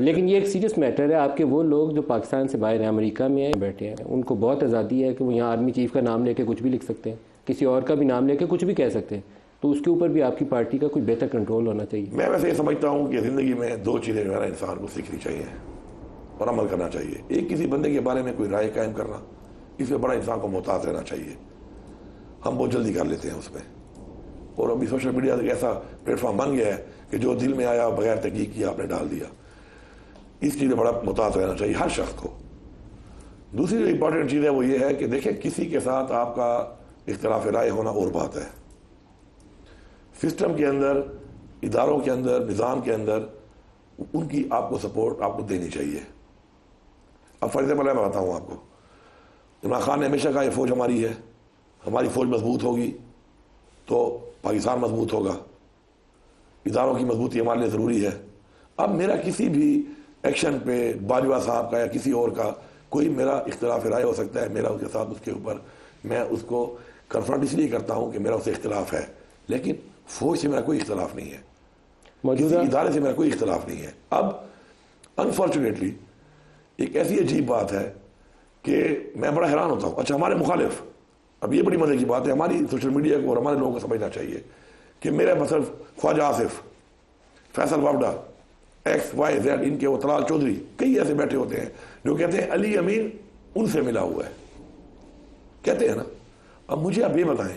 लेकिन ये एक सीरियस मैटर है। आपके वो लोग जो पाकिस्तान से बाहर हैं, अमेरिका में हैं, बैठे हैं, उनको बहुत आज़ादी है कि वो यहाँ आर्मी चीफ का नाम लेके कुछ भी लिख सकते हैं, किसी और का भी नाम लेके कुछ भी कह सकते हैं। तो उसके ऊपर भी आपकी पार्टी का कोई बेहतर कंट्रोल होना चाहिए। मैं वैसे ये समझता हूँ कि ज़िंदगी में दो चीज़ें जो है ना इंसान को सीखनी चाहिए और अमल करना चाहिए। एक, किसी बंदे के बारे में कोई राय कायम करना, इसमें बड़ा इंसान को मोहतात रहना चाहिए। हम बहुत जल्दी कर लेते हैं उसमें, और अभी सोशल मीडिया एक ऐसा प्लेटफॉर्म बन गया है कि जो दिल में आया बगैर तहकीक किया आपने डाल दिया। इस चीज़ में बड़ा मोहतात रहना चाहिए हर शख्स को। दूसरी जो इंपॉर्टेंट चीज़ है वो ये है कि देखें, किसी के साथ आपका इख्तिलाफ राय होना और बात है, सिस्टम के अंदर, इदारों के अंदर, निज़ाम के अंदर उनकी आपको सपोर्ट आपको देनी चाहिए। अब फॉर एग्जाम्पल मैं बताता हूँ आपको, इमरान खान ने हमेशा कहा ये फ़ौज हमारी है, हमारी फ़ौज मजबूत होगी तो पाकिस्तान मजबूत होगा, इदारों की मजबूती हमारे लिए ज़रूरी है। अब मेरा किसी भी एक्शन पे बाजवा साहब का या किसी और का कोई मेरा इख्तिलाफ राय हो सकता है, मेरा उसके साथ उसके ऊपर मैं उसको कन्फ्रंट इसलिए करता हूँ कि मेरा उससे इख्तिलाफ है, लेकिन फ़ौज से मेरा कोई इख्तिलाफ नहीं है, किसी इदारे से मेरा कोई इख्तिलाफ नहीं है। अब अनफॉर्चुनेटली एक ऐसी अजीब बात है कि मैं बड़ा हैरान होता हूँ। अच्छा, हमारे मुखालिफ, अब ये बड़ी मजे की बात है, हमारी सोशल मीडिया को और हमारे लोगों को समझना चाहिए कि मेरे मसल ख्वाजा आसिफ, फैसल वावडा, XYZ, इनके वो तलाल चौधरी, कई ऐसे बैठे होते हैं जो कहते हैं अली अमीन उनसे मिला हुआ है, कहते हैं ना। अब मुझे आप ये बताएं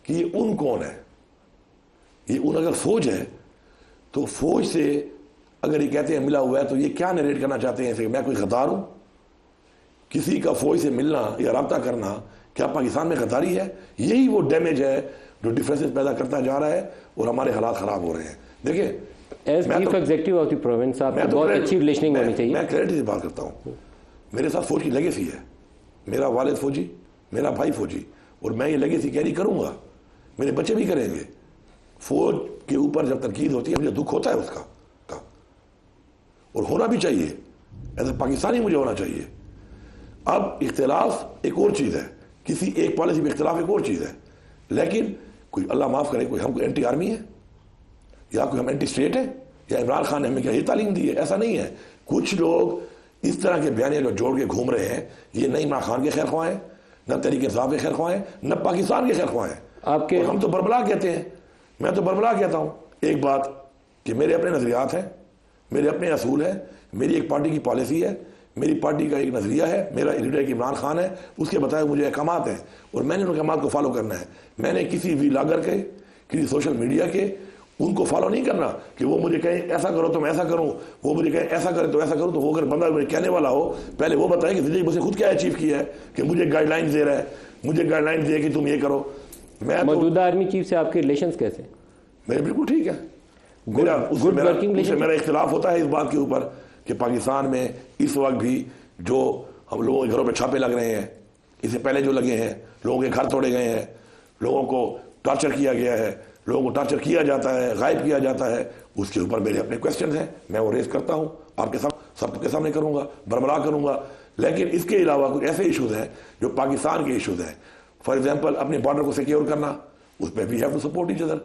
कि ये उन कौन है? ये उन अगर फौज है तो फौज से अगर ये कहते हैं मिला हुआ है तो ये क्या नरेट करना चाहते हैं कि मैं कोई गद्दार हूं? किसी का फौज से मिलना या रब्ता करना क्या पाकिस्तान में गद्दारी है? यही वो डैमेज है जो डिफरेंसेस पैदा करता जा रहा है और हमारे हालात खराब हो रहे हैं। देखिए, as chief executive of the province आपको बहुत अच्छी रिलेशनिंग होनी चाहिए। मैं क्लैरिटी से बात करता हूँ। मेरे साथ फौज की लेगेसी है, मेरा वालिद फौजी, मेरा भाई फौजी, और मैं ये लेगेसी कैरी करूंगा, मेरे बच्चे भी करेंगे। फौज के ऊपर जब तनकीद होती है मुझे दुख होता है उसका का। और होना भी चाहिए, एज ए पाकिस्तानी मुझे होना चाहिए। अब इख्तिलाफ एक और चीज़ है, किसी एक पॉलिसी में इख्तिलाफ एक और चीज़ है, लेकिन कोई अल्लाह माफ़ करे कोई हमको एंटी आर्मी है या कोई हम एंटी स्टेट है या इमरान खान ने हमें क्या ये तालीम दी है? ऐसा नहीं है। कुछ लोग इस तरह के बयानियाँ जो जोड़ के घूम रहे हैं, ये न इमरान खान के खैर ख्वाह हैं, न तहरीक इंसाफ के खैर ख्वाह हैं, न पाकिस्तान के खैर ख्वाह हैं। आपके हम तो बरबला कहते हैं, मैं तो बरबला कहता हूँ एक बात कि मेरे अपने नज़रियात हैं, मेरे अपने असूल हैं, मेरी एक पार्टी की पॉलिसी है, मेरी पार्टी का एक नज़रिया है, मेरा लीडर एक इमरान खान है, उसके बताए मुझे अहकामात हैं और मैंने उन अहकामात को फॉलो करना है। मैंने किसी भी ब्लॉगर के, किसी सोशल मीडिया के उनको फॉलो नहीं करना कि वो मुझे कहे ऐसा करो तो मैं ऐसा करूं, वो मुझे कहे ऐसा करे तो ऐसा करूं। तो वो अगर बंदा मुझे कहने वाला हो, पहले वो बताए कि जिंदगी मुझसे खुद क्या अचीव किया है कि मुझे गाइडलाइंस दे रहा है, मुझे गाइडलाइंस दे कि तुम ये करो। मैं मौजूदा आर्मी चीफ से आपके रिलेशंस कैसे? मेरे बिल्कुल ठीक है। मेरा इख्तिलाफ होता है इस बात के ऊपर कि पाकिस्तान में इस वक्त भी जो हम लोगों के घरों पर छापे लग रहे हैं, इससे पहले जो लगे हैं, लोगों के घर तोड़े गए हैं, लोगों को टॉर्चर किया गया है, लोगों को टॉर्चर किया जाता है, गायब किया जाता है, उसके ऊपर मेरे अपने क्वेश्चन हैं, मैं वो रेज करता हूँ, आपके साथ सबके सामने करूँगा, बरबरा करूँगा। लेकिन इसके अलावा कुछ ऐसे इशूज़ हैं जो पाकिस्तान के इशूज़ हैं, फॉर एग्जाम्पल अपने बॉर्डर को सिक्योर करना, उस पर we have to support each other.